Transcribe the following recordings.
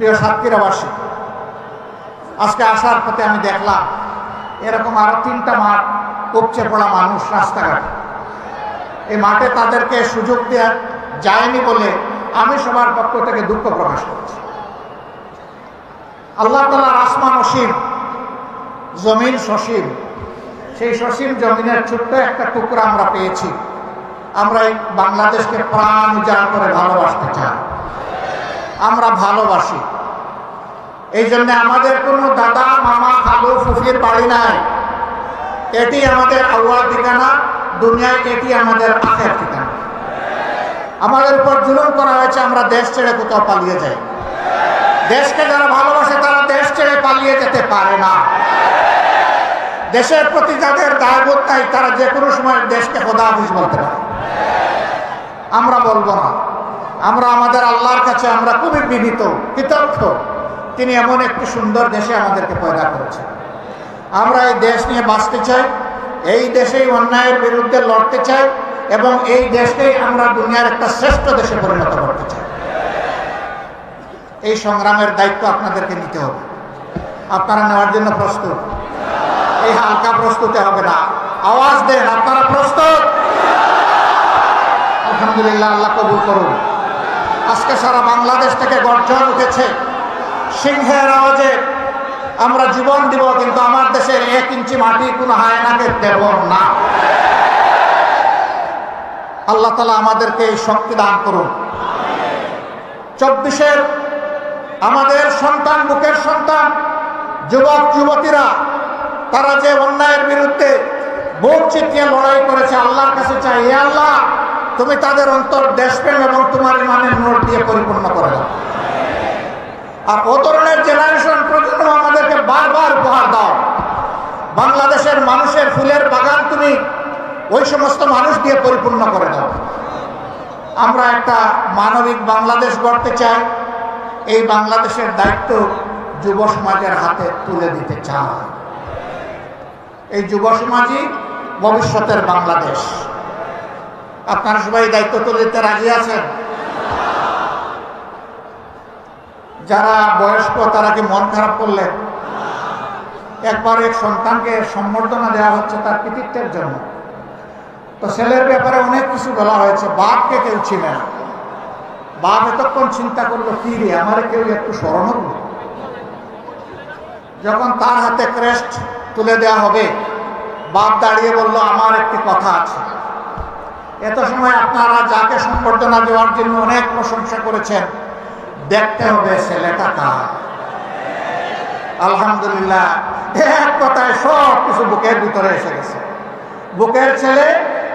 প্রিয় সাতক্ষীরাবাসী, আজকে আসার পথে আমি দেখলাম এরকম আরো 3টা মাঠ উপচে পড়া মানুষ রাস্তাঘাটে। এই মাঠে তাদেরকে সুযোগ দেওয়া যায়নি বলে আমি সবার পক্ষ থেকে দুঃখ প্রকাশ করছি। আল্লাহ তাআলার আসমান অসীম, জমিন সসীম। সেই সসীম জমিনের ছোট্ট একটা টুকরা আমরা পেয়েছি। আমরা এই বাংলাদেশকে প্রাণ উজাড় করে ভালোবাসতে চাই, আমরা ভালোবাসি। এই জন্য আমাদের কোনো দাদা, মামা, খালু, ফুফির বাড়ি নাই। এটি আমাদের আউয়াল ঠিকানা, দুনিয়ায় এটি আমাদের আখের ঠিকানা। আমাদের উপর জুলুম করা হয়েছে, আমরা দেশ ছেড়ে কোথাও পালিয়ে যাই। দেশকে যারা ভালোবাসে তারা দেশ ছেড়ে পালিয়ে যেতে পারে না। দেশের প্রতি যাদের দায়বোধ নাই তারা যে কোনো সময় দেশকে খোদা হাফিজ বলতে পারে। আমরা বলবো না। আমরা আমাদের আল্লাহর কাছে আমরা খুবই বিনীত, কৃতজ্ঞ। তিনি এমন একটি সুন্দর দেশে আমাদেরকে পয়দা করেছেন। আমরা এই দেশ নিয়ে বাঁচতে চাই, এই দেশেই অন্যায়ের বিরুদ্ধে লড়তে চাই এবং এই দেশকেই আমরা দুনিয়ার একটা শ্রেষ্ঠ দেশে পরিণত করতে চাই। এই সংগ্রামের দায়িত্ব আপনাদেরকে নিতে হবে। আপনারা নেওয়ার জন্য প্রস্তুত? এই হালকা প্রস্তুতে হবে না, আওয়াজ দেন, আপনারা প্রস্তুত? আলহামদুলিল্লাহ, আল্লাহ কবুল করুন। আজকে সারা বাংলাদেশ থেকে গর্জন উঠেছে সিংহের আওয়াজে। আমরা জীবন দিব, কিন্তু আমার দেশের 1 ইঞ্চি মাটি কোনো হায়নাকে দেব না। আল্লাহ তাআলা আমাদেরকে এই শক্তি দান করুন। 24-এর আমাদের সন্তান, বুকের সন্তান, যুবক যুবতীরা, তারা যে অন্যায়ের বিরুদ্ধে বুক চিতিয়ে লড়াই করেছে, আল্লাহর কাছে চাই, হে আল্লাহ তুমি তাদের অন্তর দেশপ্রেম এবং তোমার ইমানের নূর দিয়ে পরিপূর্ণ করে দাও। আর ও ধরনের জেনারেশন প্রজন্ম আমাদেরকে বারবার উপহার দাও। বাংলাদেশের মানুষের ফুলের বাগান তুমি ওই সমস্ত মানুষ দিয়ে পরিপূর্ণ করে দাও। আমরা একটা মানবিক বাংলাদেশ গড়তে চাই। এই বাংলাদেশের দায়িত্ব যুব সমাজের হাতে তুলে দিতে চাই। এই যুব সমাজই ভবিষ্যতের বাংলাদেশ। আপনারা সবাই দায়িত্ব তুলে দিতে রাজি আছেন? যারা বয়স্ক তারা কি মন খারাপ করলেন? একবার এক সন্তানকে সম্বর্ধনা দেওয়া হচ্ছে তার কৃতিত্বের জন্য। তো ছেলের ব্যাপারে অনেক কিছু বলা হয়েছে। বাপকে কেউ চিনে না। বাপ এতক্ষণ চিন্তা করলো, কি রে আমারে কেউ একটু স্মরণ করলো। যখন তার হাতে ক্রেস্ট তুলে দেওয়া হবে, বাপ দাঁড়িয়ে বলল, আমার একটি কথা আছে। এত সময় আপনারা যাকে সম্বর্ধনা দেওয়ার জন্য অনেক প্রশংসা করেছেন, দেখতে হবে ছেলেটা কার। আলহামদুলিল্লাহ, এক কথায় সব কিছু বুকের ভিতরে এসে গেছে। বুকের ছেলে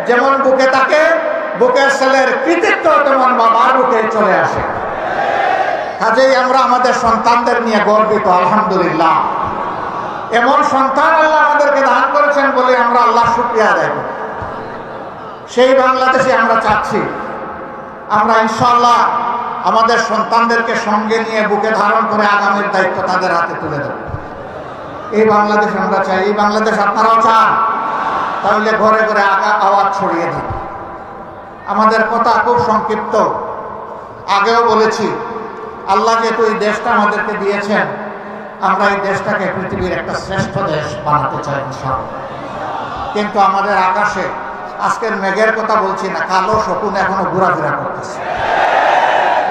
যেমন বুকে থাকে, বুকের ছেলের কৃতিত্ব তেমন বাবার বুকে চলে আসে। কাজেই আমরা আমাদের সন্তানদের নিয়ে গর্বিত। আলহামদুলিল্লাহ, এমন সন্তান আল্লাহ আমাদেরকে দান করেছেন বলে আমরা আল্লাহ শুকরিয়া আদায় করি। সেই বাংলাদেশে আমরা চাচ্ছি। আমরা ইনশাআল্লাহ আমাদের সন্তানদেরকে সঙ্গে নিয়ে বুকে ধারণ করে আগামীর দায়িত্ব তাদের হাতে তুলে দেব। এই বাংলাদেশ আমরা চাই। এই বাংলাদেশ আপনারাও চান? তাহলে ঘরে ঘরে আওয়াজ ছড়িয়ে দিন। আমাদের কথা খুব সংক্ষিপ্ত। আগেও বলেছি, আল্লাহ যেহেতু এই দেশটা আমাদেরকে দিয়েছেন, আমরা এই দেশটাকে পৃথিবীর একটা শ্রেষ্ঠ দেশ বানাতে চাই ইনশাআল্লাহ। কিন্তু আমাদের আকাশে আজকের মেঘের কথা বলছি না, কালো শকুন এখনো ঘোরাফেরা করতেছে।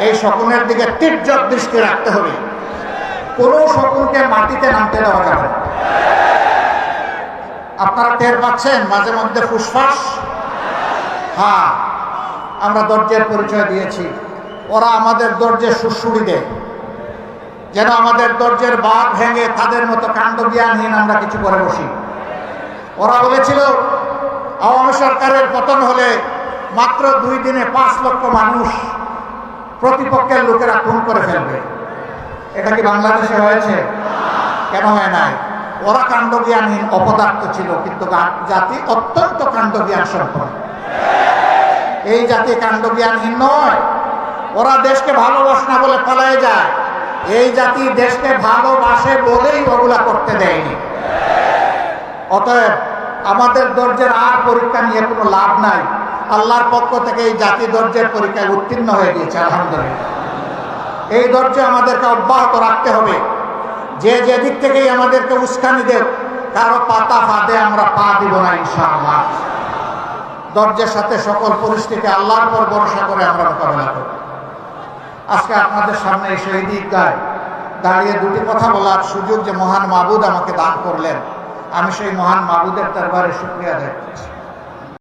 এই শকুনের দিকে তীর্যক দৃষ্টি রাখতে হবে। কোনো শকুনকে মাটিতে নামতে দেওয়া যাবে না। আপনারা টের পাচ্ছেন মাঝে মধ্যে ফুসফাস। হ্যাঁ, আমরা ধৈর্যের পরিচয় দিয়েছি। ওরা আমাদের ধৈর্যের সুড়সুড়ি দেয়, যেন আমাদের ধৈর্যের বাঁধ ভেঙে তাদের মতো কাণ্ডজ্ঞানহীন আমরা কিছু করে বসি। ওরা বলেছিল আওয়ামী সরকারের পতন হলে মাত্র 2 দিনে 5 লক্ষ মানুষ প্রতিপক্ষের লোকেরা খুন করে ফেলবে। এটা কি বাংলাদেশে হয়েছে? কেন হয় নাই? ওরা কাণ্ডজ্ঞানহীন অপদার্থ ছিল, কিন্তু জাতি অত্যন্ত কাণ্ডজ্ঞান সম্পন্ন। এই জাতি কাণ্ডজ্ঞানহীন নয়। ওরা দেশকে ভালোবাসে না বলে পালায় যায়। এই জাতি দেশকে ভালোবাসে বলেই ওগুলা করতে দেয়নি। অতএব আমাদের ধৈর্যের আর পরীক্ষা নিয়ে কোনো লাভ নাই। আল্লাহর পক্ষ থেকে এই জাতি ধৈর্যের পরীক্ষায় উত্তীর্ণ হয়ে গিয়েছে আলহামদুলিল্লাহ। এই ধৈর্য আমাদেরকে অব্যাহত রাখতে হবে। যে যেদিক থেকেই আমাদেরকে উস্কানি দেব, কারো পাতা ফাঁদে আমরা পা দিব না ইনশাআল্লাহ। ধৈর্যের সাথে সকল পরিস্থিতি আল্লাহর উপর ভরসা করে আমরা মোকাবেলা করব। আজকে আপনাদের সামনে এসে এই ঈদগায় দাঁড়িয়ে দুটি কথা বলার সুযোগ যে মহান মাবুদ আমাকে দান করলেন, আমি সেই মহান মাবুদের দরবারে শুকরিয়া আদায় করছি।